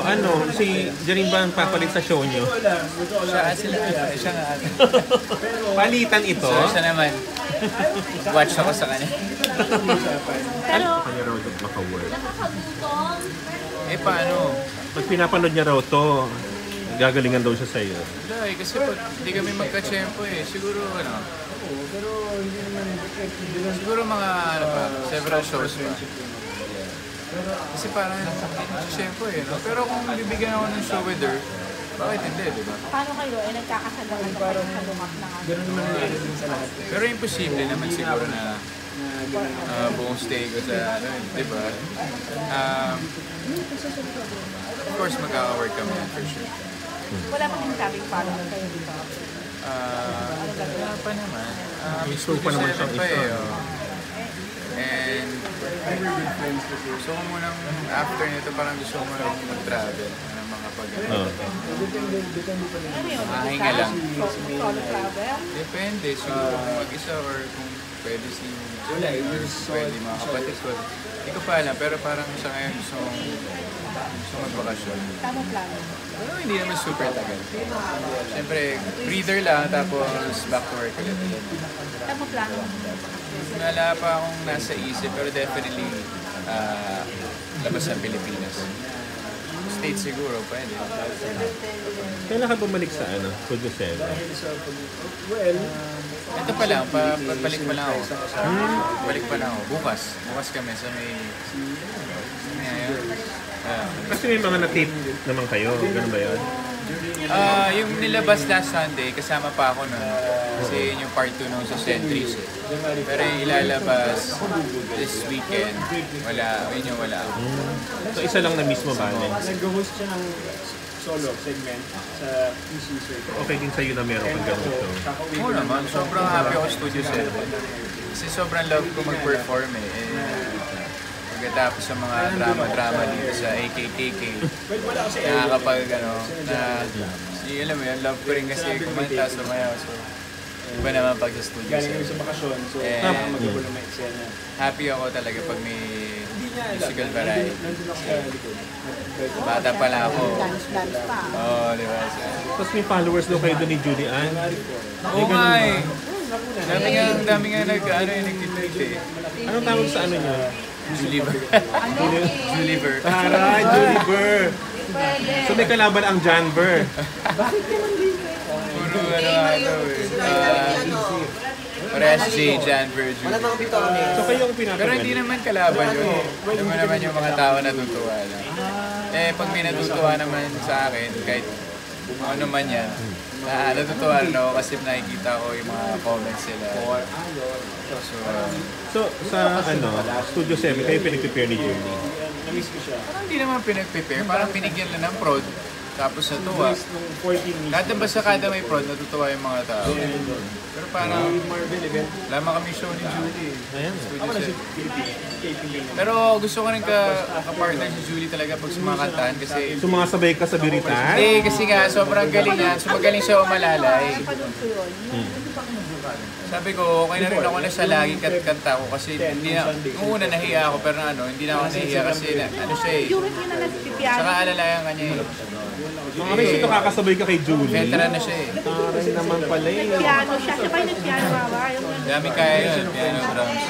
ano, si Janine ba ang papalit sa show nyo? Siya nga. Palitan ito? So, siya naman. Watch ako sa kanya. Pero, Kanya raw ito maka-work. Eh, paano? Pag pinapanood niya raw to, gagalingan daw siya sa'yo. Wala eh, kasi pag hindi kami magka-tsempo eh. Siguro, siguro mga, several shows pa. Kasi parang tsempo eh, no? Pero kung bibigyan ako ng show with her, bakit hindi, di ba? paano kayo? Nagkakasagalan na kayo sa lumak na Pero imposible naman siguro na buong stay ko sa, di ba? Of course, magkaka-work kami for sure. Wala pa din sabing follow-up kayo dito. Wala pa naman. May show pa naman siyang isa. And gusto ko munang, after nito, parang gusto ko munang mag-travel ng mga pag-ano. Oh. Ano yun? Mahinga lang. Solo travel? Depende, siguro kung mag-isa or kung pwede si pwede mga kapatid ko. Hindi ko pa alam, pero parang sa ngayon gusto magbakasyon. Tamang plano. Pero hindi naman super tagal. Siyempre, breather lang, tapos back to work ulit. Tamang plano. Wala pa akong nasa isip, pero definitely labas ng Pilipinas. States siguro, pwede. Kailan ka bumalik sa ano? Studio 7? Ito pa lang, balik pa lang ako. Balik pa lang ako. Bukas kami sa may... Kasi may mga na-tape naman kayo. Ganun ba yun? Yung nilabas last Sunday, kasama pa ako nun. Kasi yun yung part 2 nung sa Centuries. Pero yung ilalabas this weekend, wala. Yun yung wala. So isa lang na mismo ba? Nag-host siya ng solo segment sa PC Circle. Okay din sa'yo na meron kang ganun show. Oo naman, sobrang happy ako sa Studio 7. Kasi sobrang love ko mag-perform eh. Pagkatapos sa mga drama-drama dito sa AKKK, nakakapag alam mo yun, love ko rin kasi kumanta, sumayaw. So, iba naman pag sa Studio 7. Galing sa bakasyon, so magkagulo may eksena. Happy ako talaga pag may musical variety. Nandun ako sa likod. Bata pa lang ako. Dance pa. Oo, di ba? Tapos may followers daw kayo doon ni Julie Ann. Oo nga eh. Dami nga nag-tweet eh. Anong tawag sa ano niya? Juliver. Juliver. Taray, Julie Burr! So may kalaban ang John Burr. Puro eh. Parehas J, Jan, Virgil. So kayo ang Pero hindi pinapagaling. naman kalaban yun. Alam mo naman yung mga tao natutuwa lang. Eh, pag may natutuwa naman sa akin, kahit ano man yan, natutuwa rin ako kasi nakikita ko yung mga comments sila. So sa ano, Studio 7, kayo pinag-prepare ni Julie. Na-miss ko siya. Parang hindi naman pinag-prepare, parang pinigyan lang ng prod, tapos natuwa. Nung 14 Dati basta kada may prod, natutuwa yung mga tao. Pero parang Marvel event. lamang kami show ni Julie. Ayan. Studio Ako na si 7. Philippine. Pero gusto ko rin ka-partner si Julie talaga pag sumakantahan kasi Sumakasabay ka sa biritan? kasi nga sobrang galing niya, so magaling siya umalalay. Napanood ko yun. Sabi ko, okay na rin ako na siya lagi kanta ko kasi hindi na, nung una nahiya ako pero hindi na ako nahiya kasi ano siya eh. Yung yun na nagpipiano. Saka alalayan ka niya eh. Mga rin ito kakasabay ka kay Julie. Veteran na siya eh. Taray naman pala eh. Piano siya. Siya ba yung nagpiano ba? Dami kaya yun, piano, drums.